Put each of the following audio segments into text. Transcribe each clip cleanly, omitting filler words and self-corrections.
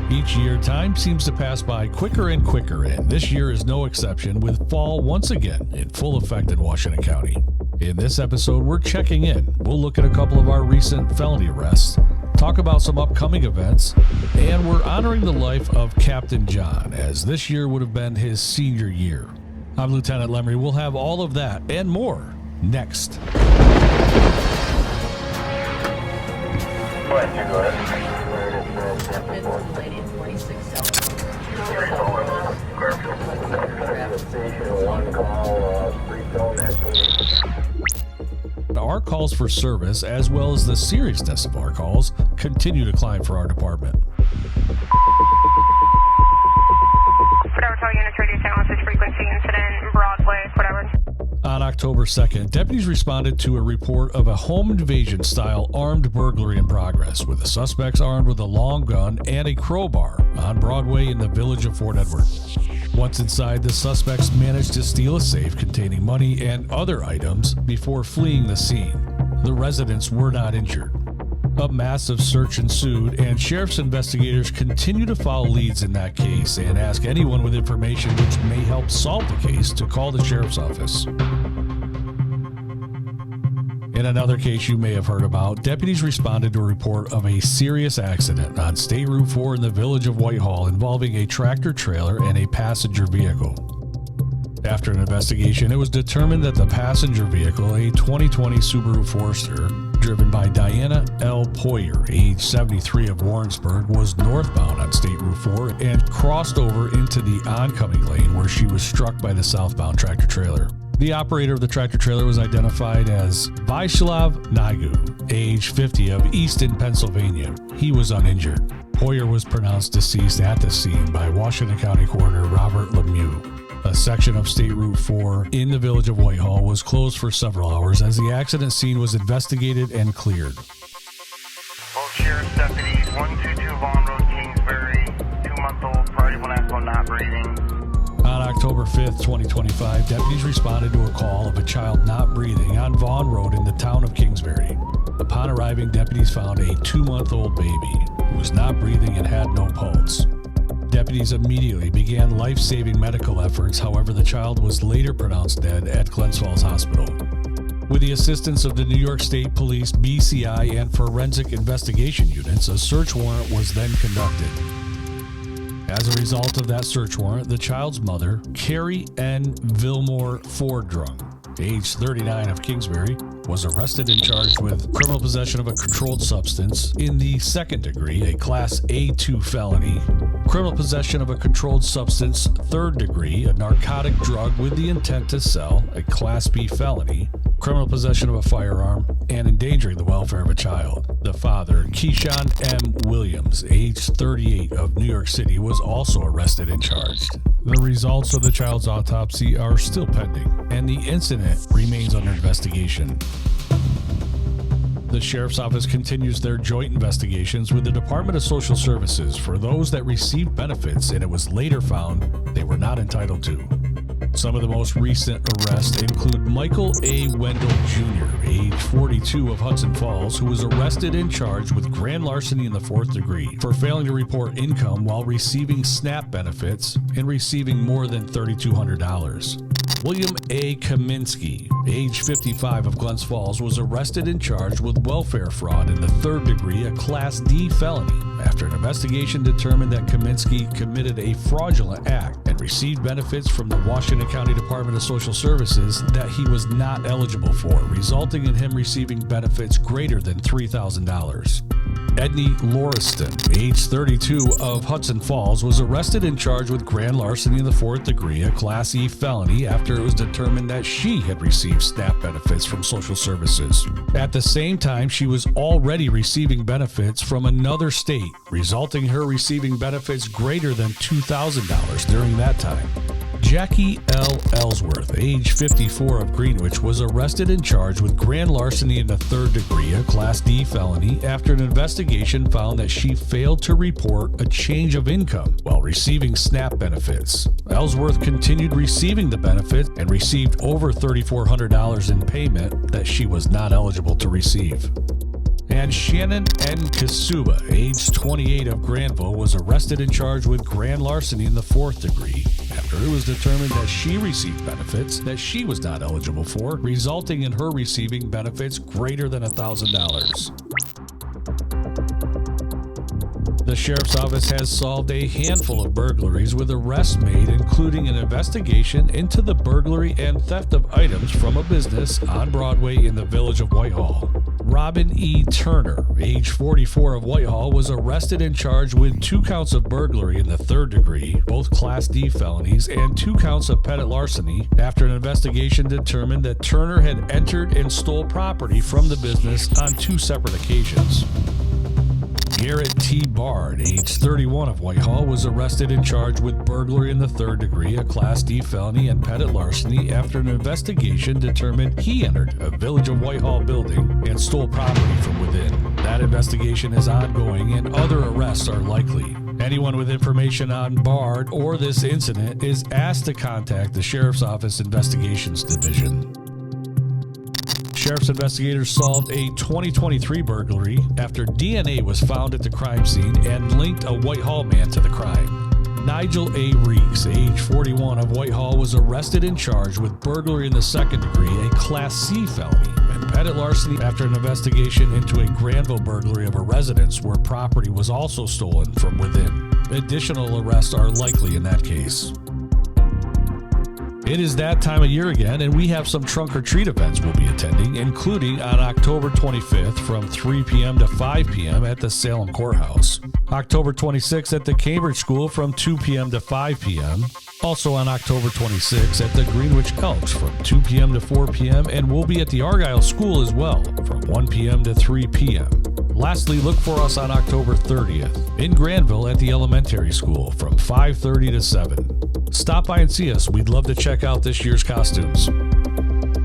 Each year, time seems to pass by quicker and quicker, and this year is no exception, with fall once again in full effect in Washington County. In this episode, we're checking in. We'll look at a couple of our recent felony arrests, talk about some upcoming events, and we're honoring the life of Captain John, as this year would have been his senior year. I'm Lieutenant Lemery. We'll have all of that and more next. Our calls for service, as well as the seriousness of our calls, continue to climb for our department. Whatever, tell units, radio channel, message frequency, incident, Broadway, whatever. On October 2nd, deputies responded to a report of a home invasion-style armed burglary in progress, with the suspects armed with a long gun and a crowbar on Broadway in the village of Fort Edward. Once inside, the suspects managed to steal a safe containing money and other items before fleeing the scene. The residents were not injured. A massive search ensued, and sheriff's investigators continue to follow leads in that case and ask anyone with information which may help solve the case to call the sheriff's office. In another case you may have heard about, deputies responded to a report of a serious accident on State Route 4 in the village of Whitehall involving a tractor trailer and a passenger vehicle. After an investigation, it was determined that the passenger vehicle, a 2020 Subaru Forester, driven by Diana L. Poyer, age 73 of Warrensburg, was northbound on State Route 4 and crossed over into the oncoming lane where she was struck by the southbound tractor trailer. The operator of the tractor trailer was identified as Vyacheslav Nagu, age 50 of Easton, Pennsylvania. He was uninjured. Poyer was pronounced deceased at the scene by Washington County Coroner Robert Lemieux. A section of State Route 4 in the village of Whitehall was closed for several hours as the accident scene was investigated and cleared. Both sheriff's deputies, 122 Vaughn Road, Kingsbury, 2-month-old, Friday Velasco not breathing. On October 5th, 2025, deputies responded to a call of a child not breathing on Vaughn Road in the town of Kingsbury. Upon arriving, deputies found a 2-month-old baby who was not breathing and had no pulse. Deputies immediately began life-saving medical efforts. However, the child was later pronounced dead at Glens Falls Hospital. With the assistance of the New York State Police, BCI, and forensic investigation units, a search warrant was then conducted. As a result of that search warrant, the child's mother, Carrie N. Vilmore Fordrung, age 39 of Kingsbury, was arrested and charged with criminal possession of a controlled substance in the second degree, a Class A2 felony, criminal possession of a controlled substance, third degree, a narcotic drug with the intent to sell, a Class B felony, criminal possession of a firearm, and endangering the welfare of a child. The father, Keyshawn M. Williams, age 38 of New York City, was also arrested and charged. The results of the child's autopsy are still pending, and the incident remains under investigation. The Sheriff's Office continues their joint investigations with the Department of Social Services for those that received benefits, and it was later found they were not entitled to. Some of the most recent arrests include Michael A. Wendell Jr., age 42 of Hudson Falls, who was arrested and charged with grand larceny in the fourth degree for failing to report income while receiving SNAP benefits and receiving more than $3,200. William A. Kaminsky, age 55 of Glens Falls, was arrested and charged with welfare fraud in the third degree, a Class D felony, after an investigation determined that Kaminsky committed a fraudulent act and received benefits from the Washington County Department of Social Services that he was not eligible for, resulting in him receiving benefits greater than $3,000. Edney Lauriston, age 32 of Hudson Falls, was arrested and charged with grand larceny in the fourth degree, a Class E felony, after it was determined that she had received SNAP benefits from Social Services. At the same time, she was already receiving benefits from another state, resulting in her receiving benefits greater than $2,000 during that time. Jackie L. Ellsworth, age 54 of Greenwich, was arrested and charged with grand larceny in the third degree, a Class D felony, after an investigation found that she failed to report a change of income while receiving SNAP benefits. Ellsworth continued receiving the benefit and received over $3,400 in payment that she was not eligible to receive. And Shannon N. Kasuba, age 28 of Granville, was arrested and charged with grand larceny in the 4th degree after it was determined that she received benefits that she was not eligible for, resulting in her receiving benefits greater than $1,000. The Sheriff's Office has solved a handful of burglaries with arrests made, including an investigation into the burglary and theft of items from a business on Broadway in the village of Whitehall. Robin E. Turner, age 44 of Whitehall, was arrested and charged with 2 counts of burglary in the 3rd degree, both Class D felonies, and 2 counts of petty larceny after an investigation determined that Turner had entered and stole property from the business on 2 separate occasions. Garrett T. Bard, age 31 of Whitehall, was arrested and charged with burglary in the 3rd degree, a Class D felony, and petty larceny after an investigation determined he entered a Village of Whitehall building and stole property from within. That investigation is ongoing and other arrests are likely. Anyone with information on Bard or this incident is asked to contact the Sheriff's Office Investigations Division. Sheriff's investigators solved a 2023 burglary after DNA was found at the crime scene and linked a Whitehall man to the crime. Nigel A. Reeks, age 41 of Whitehall, was arrested and charged with burglary in the 2nd degree, a Class C felony, and petty larceny after an investigation into a Granville burglary of a residence where property was also stolen from within. Additional arrests are likely in that case. It is that time of year again, and we have some trunk or treat events we'll be attending, including on October 25th from 3 p.m. to 5 p.m. at the Salem Courthouse, October 26th at the Cambridge School from 2 p.m. to 5 p.m., also on October 26th at the Greenwich Elks from 2 p.m. to 4 p.m., and we'll be at the Argyle School as well from 1 p.m. to 3 p.m. Lastly, look for us on October 30th in Granville at the Elementary School from 5:30 to 7. Stop by and see us. We'd love to check out this year's costumes.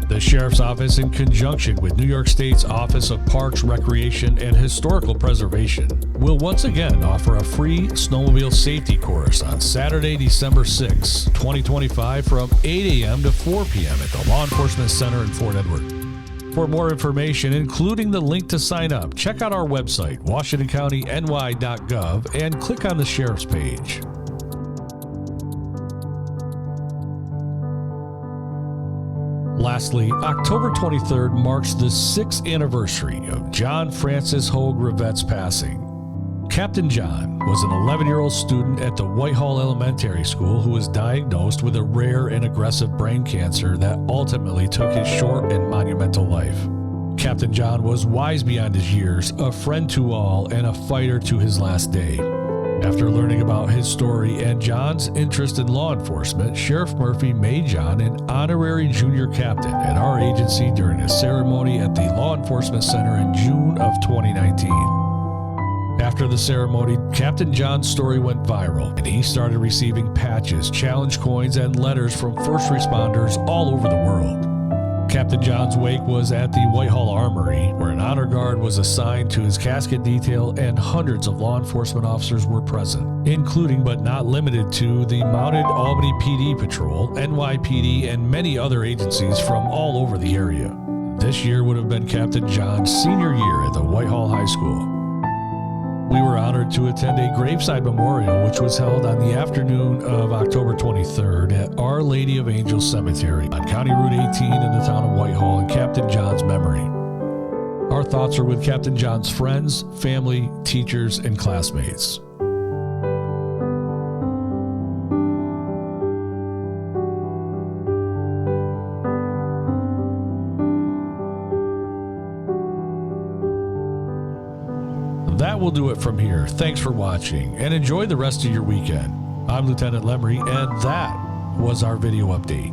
The Sheriff's Office, in conjunction with New York State's Office of Parks, Recreation, and Historical Preservation, will once again offer a free snowmobile safety course on Saturday, December 6, 2025 from 8 a.m. to 4 p.m. at the Law Enforcement Center in Fort Edward. For more information, including the link to sign up, check out our website, washingtoncountiny.ny.gov, and click on the Sheriff's page. Lastly, October 23rd marks the 6th anniversary of John Francis Hogue Rivette's passing. Captain John was an 11-year-old student at the Whitehall Elementary School who was diagnosed with a rare and aggressive brain cancer that ultimately took his short and monumental life. Captain John was wise beyond his years, a friend to all, and a fighter to his last day. After learning about his story and John's interest in law enforcement, Sheriff Murphy made John an honorary junior captain at our agency during a ceremony at the Law Enforcement Center in June of 2019. After the ceremony, Captain John's story went viral, and he started receiving patches, challenge coins, and letters from first responders all over the world. Captain John's wake was at the Whitehall Armory, where an honor guard was assigned to his casket detail, and hundreds of law enforcement officers were present, including but not limited to the Mounted Albany PD Patrol, NYPD, and many other agencies from all over the area. This year would have been Captain John's senior year at the Whitehall High School. We were honored to attend a graveside memorial, which was held on the afternoon of October 23rd at Our Lady of Angels Cemetery on County Route 18 in the town of Whitehall in Captain John's memory. Our thoughts are with Captain John's friends, family, teachers, and classmates. That will do it from here. Thanks for watching, and enjoy the rest of your weekend. I'm Lieutenant Lemery, and that was our video update.